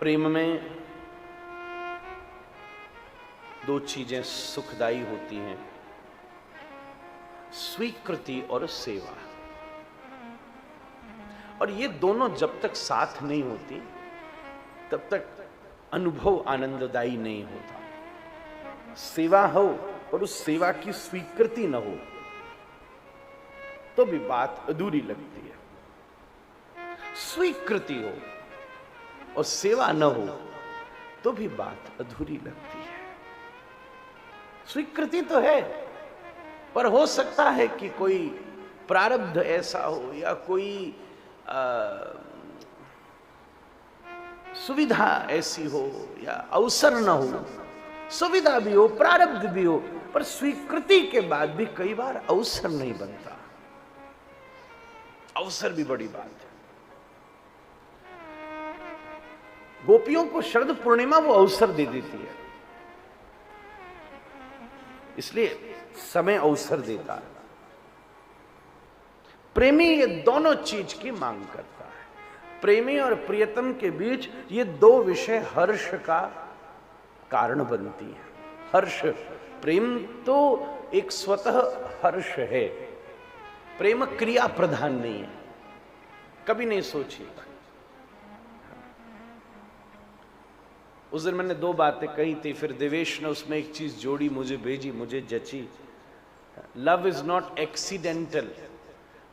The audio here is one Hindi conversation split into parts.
प्रेम में दो चीजें सुखदाई होती हैं, स्वीकृति और सेवा। और ये दोनों जब तक साथ नहीं होती तब तक अनुभव आनंददायी नहीं होता। सेवा हो और उस सेवा की स्वीकृति न हो तो भी बात अधूरी लगती है। स्वीकृति हो और सेवा न हो तो भी बात अधूरी लगती है। स्वीकृति तो है, पर हो सकता है कि कोई प्रारब्ध ऐसा हो या कोई सुविधा ऐसी हो या अवसर न हो। सुविधा भी हो, प्रारब्ध भी हो, पर स्वीकृति के बाद भी कई बार अवसर नहीं बनता। अवसर भी बड़ी बात है। गोपियों को शरद पूर्णिमा वो अवसर दे देती है, इसलिए समय अवसर देता है। प्रेमी ये दोनों चीज की मांग करता है। प्रेमी और प्रियतम के बीच ये दो विषय हर्ष का कारण बनती हैं। हर्ष, प्रेम तो एक स्वतः हर्ष है। प्रेम क्रिया प्रधान नहीं है, कभी नहीं सोची। उस दिन मैंने दो बातें कही थी, फिर देवेश ने उसमें एक चीज जोड़ी, मुझे भेजी, मुझे जची। Love is not accidental,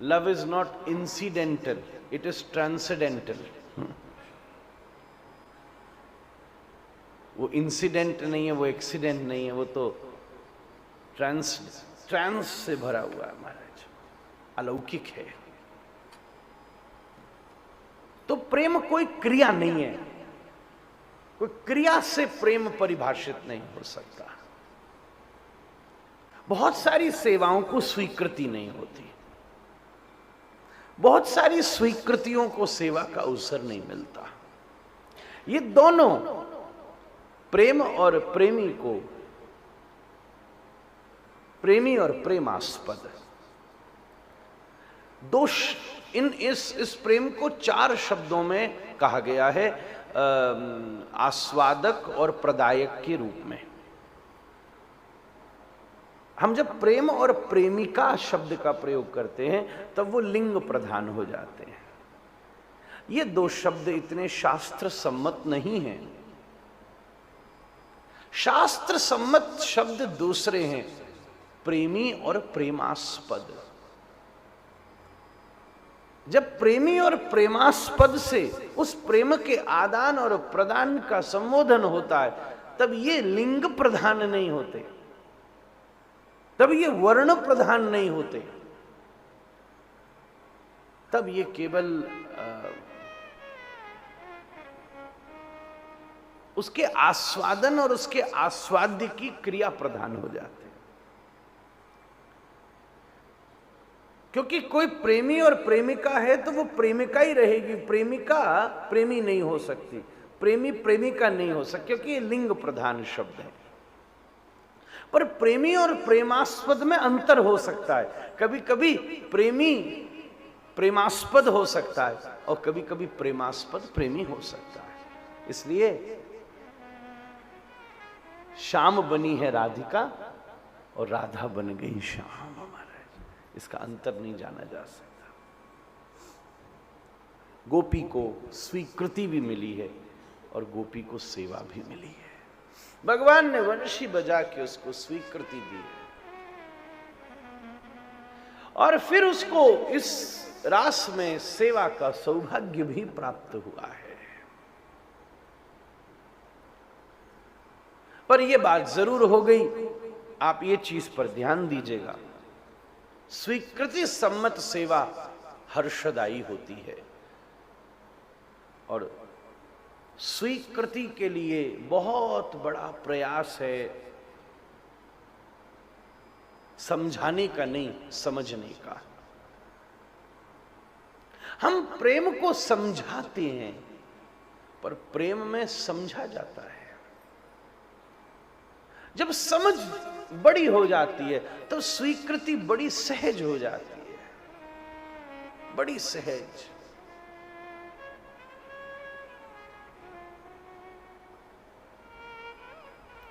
love is not incidental, it is transcendental. वो इंसिडेंट नहीं है, वो एक्सीडेंट नहीं है, वो तो ट्रांस से भरा हुआ है महाराज, अलौकिक है। तो प्रेम कोई क्रिया नहीं है, कोई क्रिया से प्रेम परिभाषित नहीं हो सकता। बहुत सारी सेवाओं को स्वीकृति नहीं होती, बहुत सारी स्वीकृतियों को सेवा का अवसर नहीं मिलता। ये दोनों प्रेम और प्रेमी को, प्रेमी और प्रेमास्पद दोष, इस प्रेम को चार शब्दों में कहा गया है, आस्वादक और प्रदायक के रूप में। हम जब प्रेम और प्रेमिका शब्द का प्रयोग करते हैं तब वो लिंग प्रधान हो जाते हैं। ये दो शब्द इतने शास्त्र सम्मत नहीं हैं। शास्त्र सम्मत शब्द दूसरे हैं, प्रेमी और प्रेमास्पद। जब प्रेमी और प्रेमास्पद से उस प्रेम के आदान और प्रदान का संबोधन होता है तब ये लिंग प्रधान नहीं होते, तब ये वर्ण प्रधान नहीं होते, तब ये केवल उसके आस्वादन और उसके आस्वाद्य की क्रिया प्रधान हो जाते हैं। क्योंकि कोई प्रेमी और प्रेमिका है तो वो प्रेमिका ही रहेगी, प्रेमिका प्रेमी नहीं हो सकती, प्रेमी प्रेमिका नहीं हो सकती, क्योंकि ये लिंग प्रधान शब्द है। पर प्रेमी और प्रेमास्पद में अंतर हो सकता है। कभी कभी प्रेमी प्रेमास्पद हो सकता है और कभी कभी प्रेमास्पद प्रेमी हो सकता है। इसलिए श्याम बनी है राधिका और राधा बन गई श्याम। महाराज, इसका अंतर नहीं जाना जा सकता। गोपी को स्वीकृति भी मिली है और गोपी को सेवा भी मिली है। भगवान ने वंशी बजा के उसको स्वीकृति दी है और फिर उसको इस रास में सेवा का सौभाग्य भी प्राप्त हुआ है। पर यह बात जरूर हो गई, आप ये चीज पर ध्यान दीजिएगा, स्वीकृति सम्मत सेवा हर्षदायी होती है और स्वीकृति के लिए बहुत बड़ा प्रयास है, समझाने का नहीं, समझने का। हम प्रेम को समझाते हैं पर प्रेम में समझा जाता है। जब समझ बड़ी हो जाती है तो स्वीकृति बड़ी सहज हो जाती है, बड़ी सहज।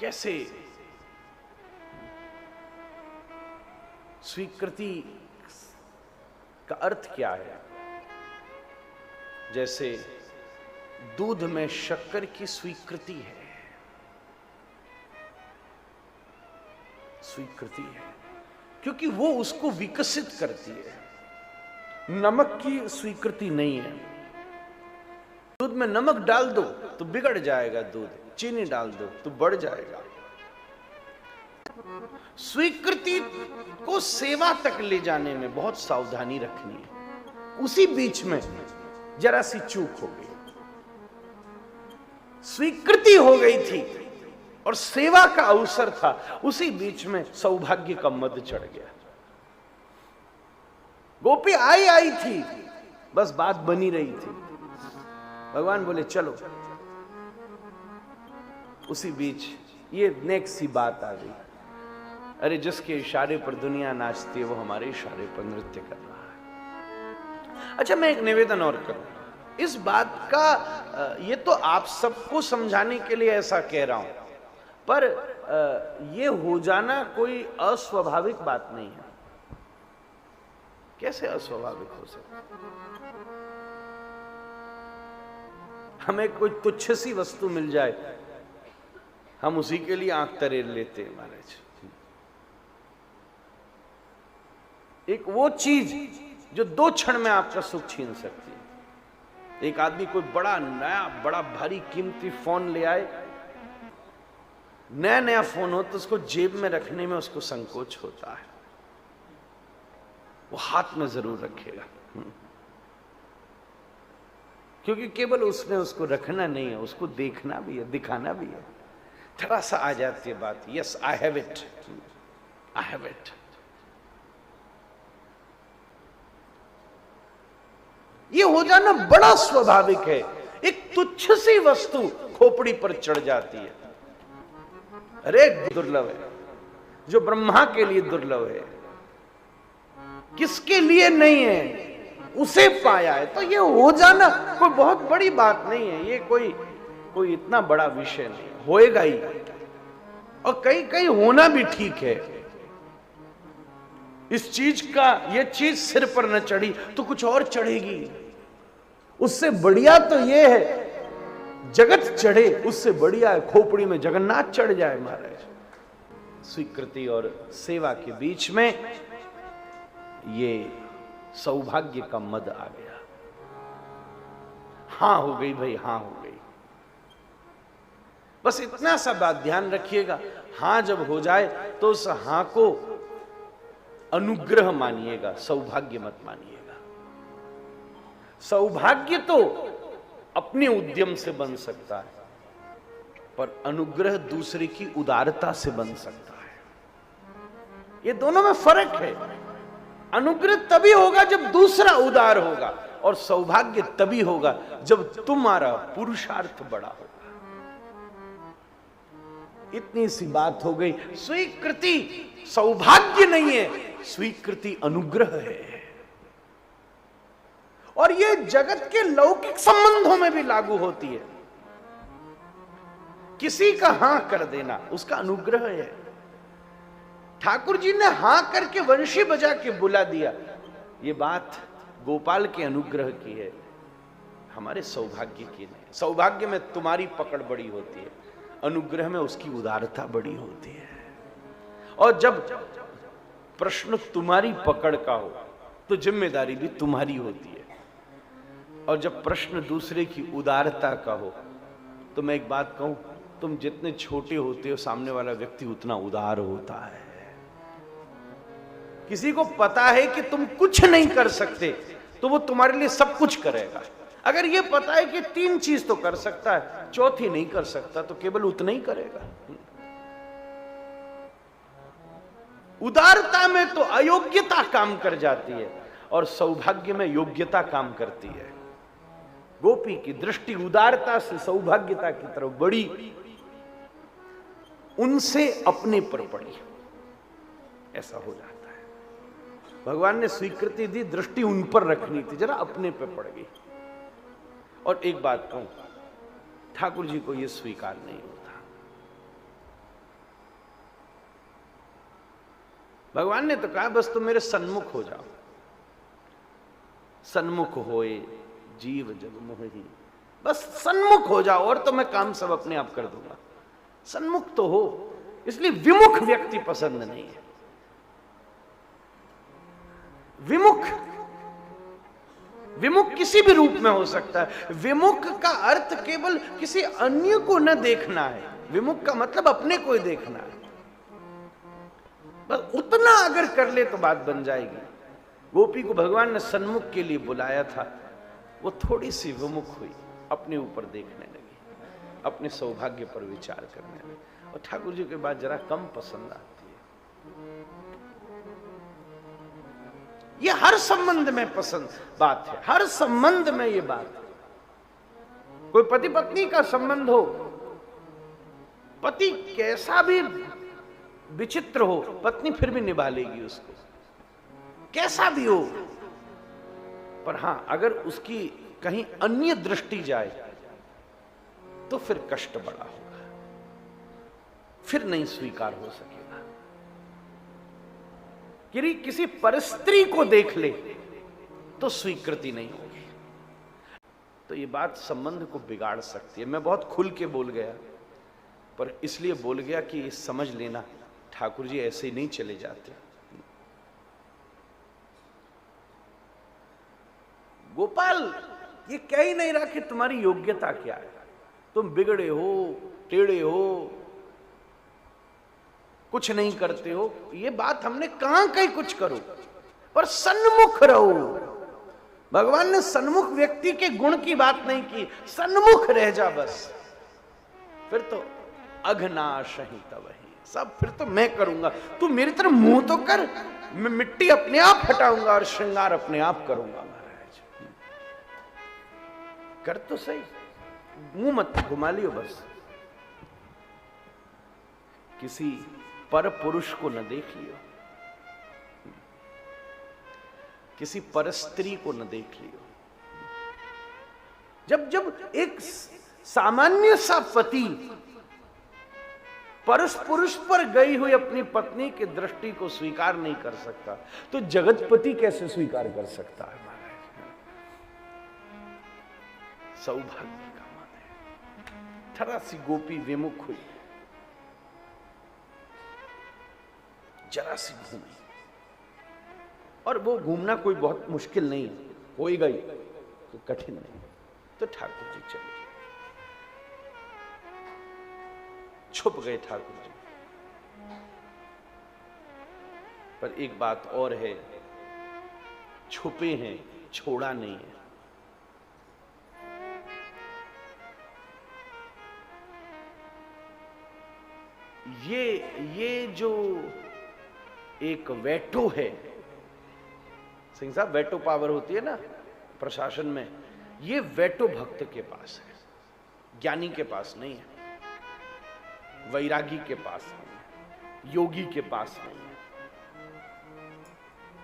कैसे स्वीकृति का अर्थ क्या है? जैसे दूध में शक्कर की स्वीकृति है, स्वीकृति है क्योंकि वो उसको विकसित करती है। नमक की स्वीकृति नहीं है। दूध में नमक डाल दो तो बिगड़ जाएगा दूध, चीनी डाल दो तो बढ़ जाएगा। स्वीकृति को सेवा तक ले जाने में बहुत सावधानी रखनी है। उसी बीच में जरा सी चूक हो गई, स्वीकृति हो गई थी और सेवा का अवसर था, उसी बीच में सौभाग्य का मद चढ़ गया। गोपी आई थी, बस बात बनी रही थी। भगवान बोले चलो, उसी बीच ये नेक्स्ट सी बात आ गई। अरे जिसके इशारे पर दुनिया नाचती है वो हमारे इशारे पर नृत्य कर रहा है। अच्छा, मैं एक निवेदन और करूं इस बात का, ये तो आप सबको समझाने के लिए ऐसा कह रहा हूं, पर ये हो जाना कोई अस्वाभाविक बात नहीं है। कैसे अस्वाभाविक हो सकता? हमें कोई तुच्छ सी वस्तु मिल जाए, हम उसी के लिए आंख तरेर लेते हैं महाराज। एक वो चीज जो 2 क्षण में आपका सुख छीन सकती है। एक आदमी कोई बड़ा नया बड़ा भारी कीमती फोन ले आए, नया फोन हो तो उसको जेब में रखने में उसको संकोच होता है, वो हाथ में जरूर रखेगा, क्योंकि केवल उसने उसको रखना नहीं है, उसको देखना भी है, दिखाना भी है। थोड़ा सा आ जाती है बात, yes I have it, I have it. ये हो जाना बड़ा स्वाभाविक है। एक तुच्छ सी वस्तु खोपड़ी पर चढ़ जाती है, अरे दुर्लभ है, जो ब्रह्मा के लिए दुर्लभ है, किसके लिए नहीं है, उसे पाया है। तो ये हो जाना कोई बहुत बड़ी बात नहीं है, ये कोई इतना बड़ा विषय नहीं, होएगा ही। और कहीं कहीं होना भी ठीक है। इस चीज का, ये चीज सिर पर न चढ़ी तो कुछ और चढ़ेगी। उससे बढ़िया तो ये है जगत चढ़े, उससे बढ़िया है खोपड़ी में जगन्नाथ चढ़ जाए महाराज। स्वीकृति और सेवा के बीच में ये सौभाग्य का मद आ गया। हां हो गई भाई, हां हो गई। बस इतना सा बात ध्यान रखिएगा, हां जब हो जाए तो उस हां को अनुग्रह मानिएगा, सौभाग्य मत मानिएगा। सौभाग्य तो अपने उद्यम से बन सकता है, पर अनुग्रह दूसरे की उदारता से बन सकता है। ये दोनों में फर्क है। अनुग्रह तभी होगा जब दूसरा उदार होगा, और सौभाग्य तभी होगा जब तुम्हारा पुरुषार्थ बड़ा होगा। इतनी सी बात हो गई। स्वीकृति सौभाग्य नहीं है, स्वीकृति अनुग्रह है। और ये जगत के लौकिक संबंधों में भी लागू होती है। किसी का हां कर देना उसका अनुग्रह है। ठाकुर जी ने हां करके वंशी बजा के बुला दिया, ये बात गोपाल के अनुग्रह की है, हमारे सौभाग्य की नहीं। सौभाग्य में तुम्हारी पकड़ बड़ी होती है, अनुग्रह में उसकी उदारता बड़ी होती है। और जब प्रश्न तुम्हारी पकड़ का हो तो जिम्मेदारी भी तुम्हारी होती है। और जब प्रश्न दूसरे की उदारता का हो तो मैं एक बात कहूं, तुम जितने छोटे होते हो सामने वाला व्यक्ति उतना उदार होता है। किसी को पता है कि तुम कुछ नहीं कर सकते तो वो तुम्हारे लिए सब कुछ करेगा। अगर ये पता है कि 3 चीज तो कर सकता है, चौथी नहीं कर सकता, तो केवल उतना ही करेगा। उदारता में तो अयोग्यता काम कर जाती है और सौभाग्य में योग्यता काम करती है। गोपी की दृष्टि उदारता से सौभाग्यता की तरफ बढ़ी, उनसे अपने पर पड़ी, ऐसा हो जाता है। भगवान ने स्वीकृति दी, दृष्टि उन पर रखनी थी, जरा अपने पे पड़ गई। और एक बात कहूं, ठाकुर जी को यह स्वीकार नहीं होता। भगवान ने तो कहा बस तुम मेरे सन्मुख हो जाओ। सन्मुख होए जीव जग मोहि, बस सन्मुख हो जाओ और तो मैं काम सब अपने आप कर दूंगा। सन्मुख तो हो, इसलिए विमुख व्यक्ति पसंद नहीं है। विमुख, विमुख किसी भी रूप में हो सकता है। विमुख का अर्थ केवल किसी अन्य को न देखना है, विमुख का मतलब अपने को ही देखना है। बस उतना अगर कर ले तो बात बन जाएगी। गोपी को भगवान ने सन्मुख के लिए बुलाया था, वो थोड़ी सी विमुख हुई, अपने ऊपर देखने लगी, अपने सौभाग्य पर विचार करने लगी, और ठाकुर जी के बाद जरा कम पसंद आती है। ये हर संबंध में पसंद बात है, हर संबंध में ये बात है। कोई पति पत्नी का संबंध हो, पति कैसा भी विचित्र हो, पत्नी फिर भी निभा लेगी उसको, कैसा भी हो। पर हां, अगर उसकी कहीं अन्य दृष्टि जाए तो फिर कष्ट बड़ा होगा, फिर नहीं स्वीकार हो सकेगा। कि किसी परस्त्री को देख ले तो स्वीकृति नहीं होगी, तो ये बात संबंध को बिगाड़ सकती है। मैं बहुत खुल के बोल गया, पर इसलिए बोल गया कि ये समझ लेना, ठाकुर जी ऐसे ही नहीं चले जाते। गोपाल ये कह ही नहीं रहा कि तुम्हारी योग्यता क्या है, तुम बिगड़े हो, टेढ़े हो, कुछ नहीं करते हो। ये बात हमने कहां कहीं कुछ करो, पर सन्मुख रहो। भगवान ने सन्मुख व्यक्ति के गुण की बात नहीं की, सन्मुख रह जा बस। फिर तो अघनाशहि तब ही, सब फिर तो मैं करूंगा, तू मेरी तरफ मुंह तो कर, मैं मिट्टी अपने आप हटाऊंगा और श्रृंगार अपने आप करूंगा। महाराज कर तो सही, मुंह मत घुमा लियो बस। किसी पर पुरुष को न देख लियो, किसी पर स्त्री को न देख लियो। जब जब एक सामान्य सा पति परस पुरुष पर गई हुई अपनी पत्नी की दृष्टि को स्वीकार नहीं कर सकता, तो जगतपति कैसे स्वीकार कर सकता है? महाराज सौभाग्य का मान है। थरा सी गोपी विमुख हुई, जरा सी घूमी, और वो घूमना कोई बहुत मुश्किल नहीं है, हो ही गई तो कठिन नहीं। तो ठाकुर जी चले, छुप गए ठाकुर जी। पर एक बात और है, छुपे हैं, छोड़ा नहीं है। ये जो एक वेटो है, सिंह साहब, वेटो पावर होती है ना प्रशासन में, ये वेटो भक्त के पास है, ज्ञानी के पास नहीं है, वैरागी के पास नहीं है, योगी के पास नहीं है।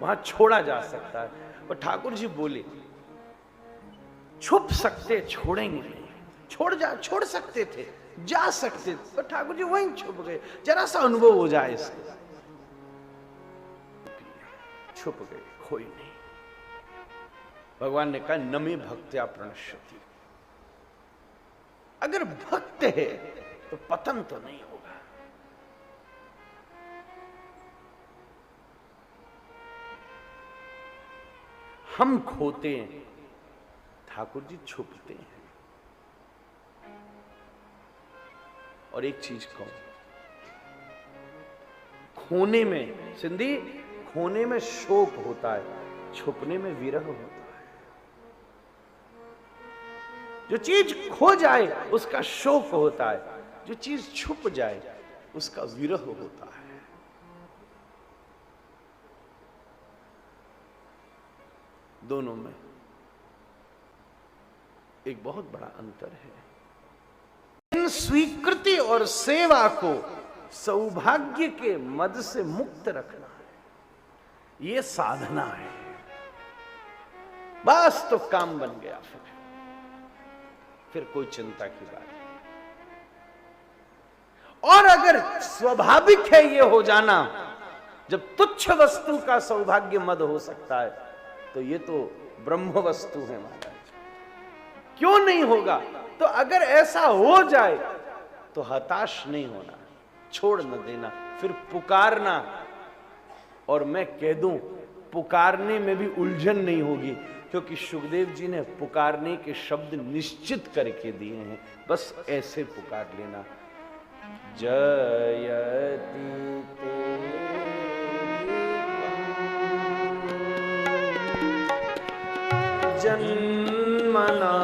वहां छोड़ा जा सकता है। और ठाकुर जी बोले छुप सकते, छोड़ेंगे नहीं। छोड़ सकते थे, जा सकते थे, पर ठाकुर जी वहीं छुप गए। जरा सा अनुभव हो जाए इसका, छुप गए, खोई नहीं। भगवान ने कहा नमे भक्त्या प्रणश्यति, अगर भक्त है तो पतन तो नहीं होगा। हम खोते हैं, ठाकुर जी छुपते हैं। और एक चीज कहूं, खोने में, सिंधी, खोने में शोक होता है, छुपने में विरह होता है। जो चीज खो जाए उसका शोक होता है, जो चीज छुप जाए उसका विरह होता है। दोनों में एक बहुत बड़ा अंतर है। इन स्वीकृति और सेवा को सौभाग्य के मद से मुक्त रखना है, ये साधना है। बस तो काम बन गया, फिर कोई चिंता की बात नहीं। और अगर स्वाभाविक है ये हो जाना, जब तुच्छ वस्तु का सौभाग्य मद हो सकता है तो ये तो ब्रह्म वस्तु है महाराज, क्यों नहीं होगा? तो अगर ऐसा हो जाए तो हताश नहीं होना, छोड़ न देना, फिर पुकारना। और मैं कह दूं, पुकारने में भी उलझन नहीं होगी, क्योंकि सुखदेव जी ने पुकारने के शब्द निश्चित करके दिए हैं, बस ऐसे पुकार लेना, जयति जन्मना